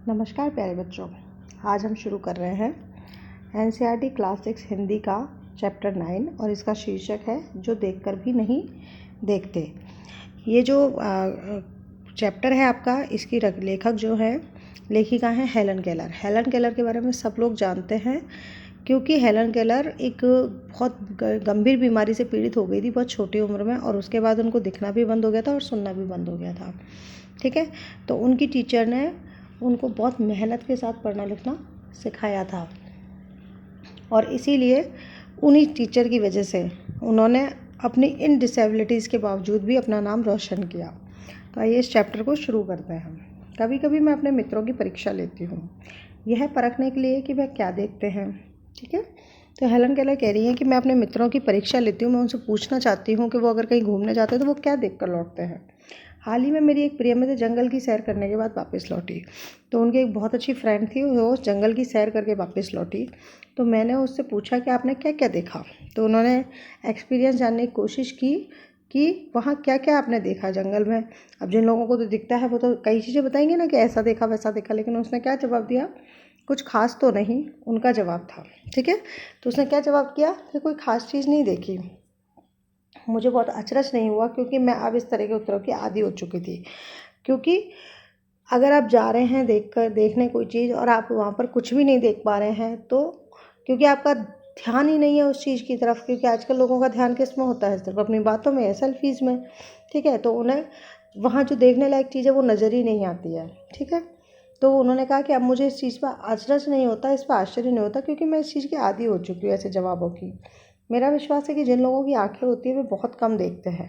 नमस्कार प्यारे बच्चों। आज हम शुरू कर रहे हैं एनसीईआरटी क्लास 6 हिंदी का चैप्टर 9 और इसका शीर्षक है जो देखकर भी नहीं देखते। ये जो चैप्टर है आपका, इसकी लेखक जो है, लेखिका हैं हेलन केलर। हेलन केलर के बारे में सब लोग जानते हैं क्योंकि हेलन केलर एक बहुत गंभीर बीमारी से पीड़ित हो गई थी बहुत छोटी उम्र में, और उसके बाद उनको दिखना भी बंद हो गया था और सुनना भी बंद हो गया था। ठीक है, तो उनकी टीचर ने उनको बहुत मेहनत के साथ पढ़ना लिखना सिखाया था और इसीलिए उन्हीं टीचर की वजह से उन्होंने अपनी इन डिसेबिलिटीज़ के बावजूद भी अपना नाम रोशन किया। तो आइए इस चैप्टर को शुरू करते हैं। कभी कभी मैं अपने मित्रों की परीक्षा लेती हूँ, यह परखने के लिए कि वह क्या देखते हैं। ठीक है, तो हेलन केलर कह रही हैं कि मैं अपने मित्रों की परीक्षा लेती हूँ। मैं उनसे पूछना चाहती हूँ कि वो अगर कहीं घूमने जाते हैं तो वो क्या देख कर लौटते हैं। हाल ही में मेरी एक प्रिय मित्र जंगल की सैर करने के बाद वापस लौटी। तो उनकी एक बहुत अच्छी फ्रेंड थी, वो जंगल की सैर करके वापस लौटी। तो मैंने उससे पूछा कि आपने क्या क्या देखा। तो उन्होंने एक्सपीरियंस जानने की कोशिश की कि वहाँ क्या क्या आपने देखा जंगल में। अब जिन लोगों को तो दिखता है वो तो कई चीज़ें बताएंगे ना कि ऐसा देखा वैसा देखा, लेकिन उसने क्या जवाब दिया, कुछ खास तो नहीं, उनका जवाब था। ठीक है, तो उसने क्या जवाब किया कि कोई खास चीज़ नहीं देखी। मुझे बहुत अचरज नहीं हुआ क्योंकि मैं अब इस तरह के उत्तरों की आदी हो चुकी थी। क्योंकि अगर आप जा रहे हैं देखने कोई चीज़ और आप वहाँ पर कुछ भी नहीं देख पा रहे हैं, तो क्योंकि आपका ध्यान ही नहीं है उस चीज़ की तरफ, क्योंकि आजकल लोगों का ध्यान किस में होता है, सिर्फ अपनी बातों में या सेल्फीज़ में। ठीक है, तो उन्हें वहाँ जो देखने लायक चीज़ है वो नज़र ही नहीं आती है। ठीक है, तो उन्होंने कहा कि अब मुझे इस चीज़ पर अचरज नहीं होता, इस पर आश्चर्य नहीं होता, क्योंकि मैं इस चीज़ की आदी हो चुकी हूँ ऐसे जवाबों की। मेरा विश्वास है कि जिन लोगों की आंखें होती है वे बहुत कम देखते हैं,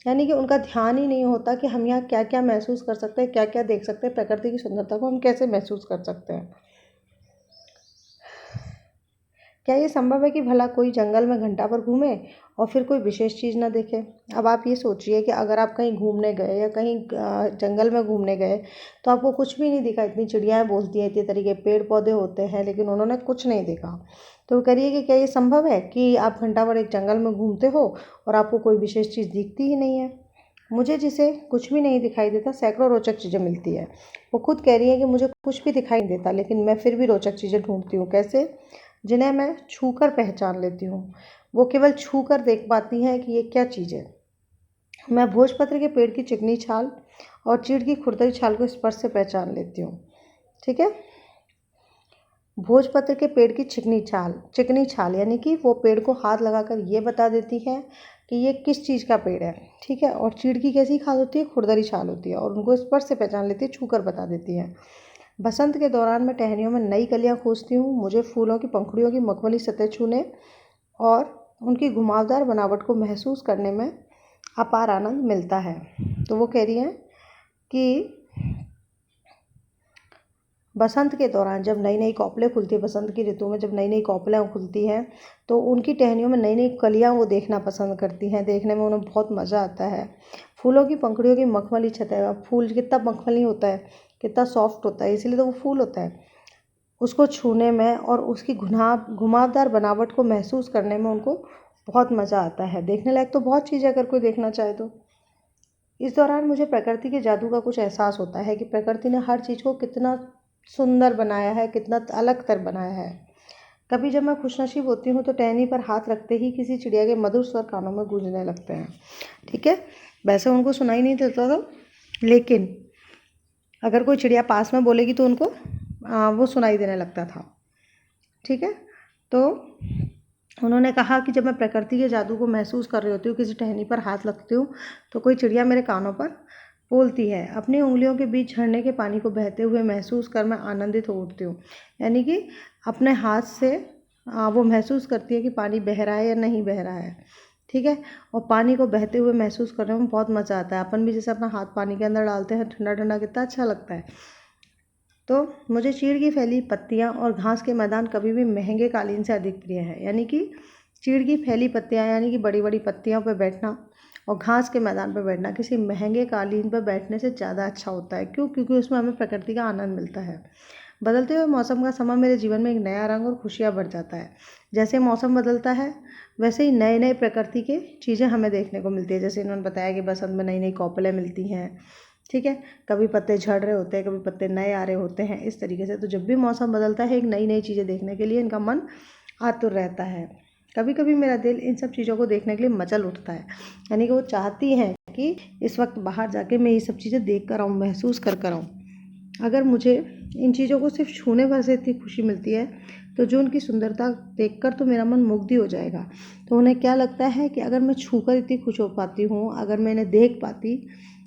यानी कि उनका ध्यान ही नहीं होता कि हम यहाँ क्या क्या महसूस कर सकते हैं, क्या क्या देख सकते हैं, प्रकृति की सुंदरता को हम कैसे महसूस कर सकते हैं। क्या ये संभव है कि भला कोई जंगल में घंटा भर घूमे और फिर कोई विशेष चीज़ ना देखे। अब आप ये सोचिए कि अगर आप कहीं घूमने गए या कहीं जंगल में घूमने गए तो आपको कुछ भी नहीं दिखा। इतनी चिड़ियाँ बोलती हैं, इतने तरीके पेड़ पौधे होते हैं, लेकिन उन्होंने कुछ नहीं देखा। तो करिए कि क्या ये संभव है कि आप घंटा भर एक जंगल में घूमते हो और आपको कोई विशेष चीज़ दिखती ही नहीं है। मुझे जिसे कुछ भी नहीं दिखाई देता सैकड़ों रोचक चीज़ें मिलती है। वो खुद कह रही है कि मुझे कुछ भी दिखाई नहीं देता, लेकिन मैं फिर भी रोचक चीज़ें ढूंढती हूँ। कैसे? जिन्हें मैं छू कर पहचान लेती हूँ। वो केवल छू कर देख पाती हैं कि ये क्या चीज़ है। मैं भोजपत्र के पेड़ की चिकनी छाल और चीड़ की खुरदरी छाल को स्पर्श से पहचान लेती हूँ। ठीक है, भोजपत्र के पेड़ की चिकनी छाल यानी कि वो पेड़ को हाथ लगाकर ये बता देती है कि ये किस चीज़ का पेड़ है। ठीक है, और चीड़ की कैसी खाल होती है, खुरदरी छाल होती है, और उनको स्पर्श से पहचान लेती है, छू कर बता देती है। बसंत के दौरान मैं टहनियों में नई कलियां खोजती हूँ। मुझे फूलों की पंखुड़ियों की मखमली सतह छूने और उनकी घुमावदार बनावट को महसूस करने में अपार आनंद मिलता है। तो वो कह रही हैं कि बसंत के दौरान जब नई नई कौपलें खुलती है, बसंत की ऋतु में जब नई नई कौपलें खुलती हैं तो उनकी टहनियों में नई नई कलियां वो देखना पसंद करती हैं। देखने में उन्हें बहुत मज़ा आता है। फूलों की पंखुड़ियों की मखमली सतह, फूल कितना मखमली होता है, कितना सॉफ्ट होता है, इसीलिए तो वो फूल होता है। उसको छूने में और उसकी घुमावदार बनावट को महसूस करने में उनको बहुत मज़ा आता है। देखने लायक तो बहुत चीज़ है अगर कोई देखना चाहे तो। इस दौरान मुझे प्रकृति के जादू का कुछ एहसास होता है कि प्रकृति ने हर चीज़ को कितना सुंदर बनाया है, कितना अलग तर बनाया है। कभी जब मैं खुशनसीब होती हूँ तो टहनी पर हाथ रखते ही किसी चिड़िया के मधुर स्वर कानों में गूंजने लगते हैं। ठीक है, वैसे उनको सुनाई नहीं देता था, लेकिन अगर कोई चिड़िया पास में बोलेगी तो उनको वो सुनाई देने लगता था। ठीक है, तो उन्होंने कहा कि जब मैं प्रकृति के जादू को महसूस कर रही होती हूँ, किसी टहनी पर हाथ रखती हूँ तो कोई चिड़िया मेरे कानों पर बोलती है। अपनी उंगलियों के बीच झरने के पानी को बहते हुए महसूस कर मैं आनंदित हो उठती हूँ। यानी कि अपने हाथ से वो महसूस करती है कि पानी बह रहा है या नहीं बह रहा है। ठीक है, और पानी को बहते हुए महसूस करने में बहुत मज़ा आता है। अपन भी जैसे अपना हाथ पानी के अंदर डालते हैं, ठंडा ठंडा, कितना अच्छा लगता है। तो मुझे चीड़ की फैली पत्तियां और घास के मैदान कभी भी महंगे कालीन से अधिक प्रिय है। यानी कि चीड़ की फैली पत्तियां यानी कि बड़ी बड़ी पत्तियों पर बैठना और घास के मैदान पर बैठना किसी महंगे कालीन पर बैठने से ज़्यादा अच्छा होता है। क्यों? क्योंकि उसमें हमें प्रकृति का आनंद मिलता है। बदलते हुए मौसम का समय मेरे जीवन में एक नया रंग और खुशियाँ भर जाता है। जैसे मौसम बदलता है वैसे ही नए नए प्रकृति के चीज़ें हमें देखने को मिलती है। जैसे इन्होंने बताया कि बसंत में नई नई कौपलें मिलती हैं, ठीक है। कभी पत्ते झड़ रहे होते हैं, कभी पत्ते नए आ रहे होते हैं, इस तरीके से। तो जब भी मौसम बदलता है, एक नई नई चीज़ें देखने के लिए इनका मन आतुर रहता है। कभी कभी मेरा दिल इन सब चीज़ों को देखने के लिए मचल उठता है, यानी कि वो चाहती हैं कि इस वक्त बाहर जाके मैं ये सब चीज़ें देख कर आऊँ, महसूस कर आऊँ। अगर मुझे इन चीज़ों को सिर्फ छूने भर से इतनी खुशी मिलती है, तो जो उनकी सुंदरता देखकर तो मेरा मन मुग्ध हो जाएगा। तो उन्हें क्या लगता है कि अगर मैं छूकर इतनी खुश हो पाती हूँ, अगर मैं इन्हें देख पाती,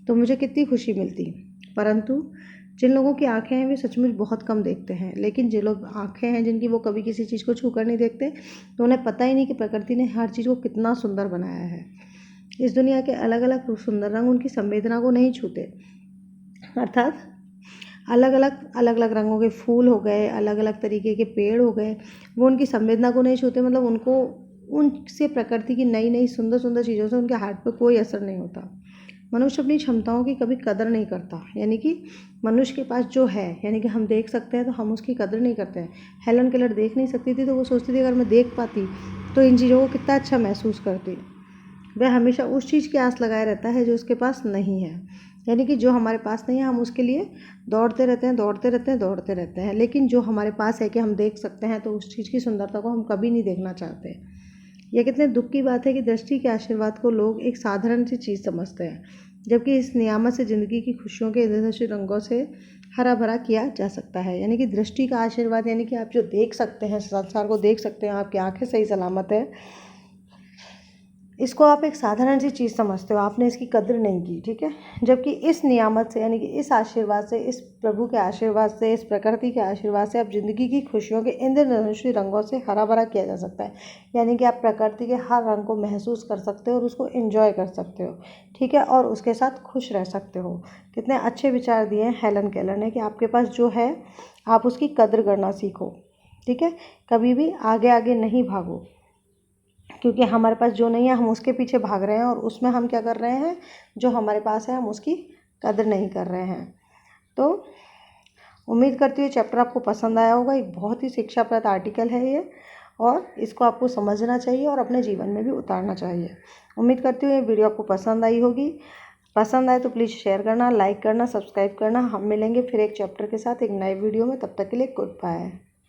तो मुझे कितनी खुशी मिलती। परंतु जिन लोगों की आँखें हैं वे सचमुच बहुत कम देखते हैं, लेकिन जिन लोग आँखें हैं जिनकी, वो कभी किसी चीज़ को छूकर नहीं देखते, तो उन्हें पता ही नहीं कि प्रकृति ने हर चीज़ को कितना सुंदर बनाया है। इस दुनिया के अलग अलग सुंदर रंग उनकी संवेदना को नहीं छूते। अर्थात अलग अलग रंगों के फूल हो गए, अलग अलग तरीके के पेड़ हो गए, वो उनकी संवेदना को नहीं छूते। मतलब उनको उनसे, प्रकृति की नई नई सुंदर सुंदर चीज़ों से उनके हार्ट पे कोई असर नहीं होता। मनुष्य अपनी क्षमताओं की कभी कदर नहीं करता, यानी कि मनुष्य के पास जो है, यानी कि हम देख सकते हैं तो हम उसकी कदर नहीं करते हैं। हेलन केलर देख नहीं सकती थी, तो वो सोचती थी अगर मैं देख पाती तो इन चीज़ों को कितना अच्छा महसूस करती। वह हमेशा उस चीज़ की आस लगाए रहता है जो उसके पास नहीं है, यानी कि जो हमारे पास नहीं है हम उसके लिए दौड़ते रहते हैं, दौड़ते रहते हैं, दौड़ते रहते हैं। लेकिन जो हमारे पास है कि हम देख सकते हैं, तो उस चीज़ की सुंदरता को हम कभी नहीं देखना चाहते। यह कितने दुख की बात है कि दृष्टि के आशीर्वाद को लोग एक साधारण सी चीज़ समझते हैं, जबकि इस नियामत से ज़िंदगी की खुशियों के इंद्रधनुषी रंगों से हरा भरा किया जा सकता है। यानी कि दृष्टि का आशीर्वाद, यानी कि आप जो देख सकते हैं, संसार को देख सकते हैं, आपकी आँखें सही सलामत है, इसको आप एक साधारण सी चीज़ समझते हो, आपने इसकी कद्र नहीं की, ठीक है। जबकि इस नियामत से, यानी कि इस आशीर्वाद से, इस प्रभु के आशीर्वाद से, इस प्रकृति के आशीर्वाद से आप ज़िंदगी की खुशियों के इंद्रधनुषी रंगों से हरा भरा किया जा सकता है। यानी कि आप प्रकृति के हर रंग को महसूस कर सकते हो और उसको एंजॉय कर सकते हो, ठीक है, और उसके साथ खुश रह सकते हो। कितने अच्छे विचार दिए हैं हेलन केलर ने कि आपके पास जो है आप उसकी कद्र करना सीखो, ठीक है। कभी भी आगे आगे नहीं भागो, क्योंकि हमारे पास जो नहीं है हम उसके पीछे भाग रहे हैं, और उसमें हम क्या कर रहे हैं, जो हमारे पास है हम उसकी कदर नहीं कर रहे हैं। तो उम्मीद करती हूँ चैप्टर आपको पसंद आया होगा। एक बहुत ही शिक्षाप्रद आर्टिकल है ये, और इसको आपको समझना चाहिए और अपने जीवन में भी उतारना चाहिए। उम्मीद करती हूँ ये वीडियो आपको पसंद आई होगी। पसंद आए तो प्लीज़ शेयर करना, लाइक करना, सब्सक्राइब करना। हम मिलेंगे फिर एक चैप्टर के साथ एक नए वीडियो में। तब तक के लिए गुड बाय।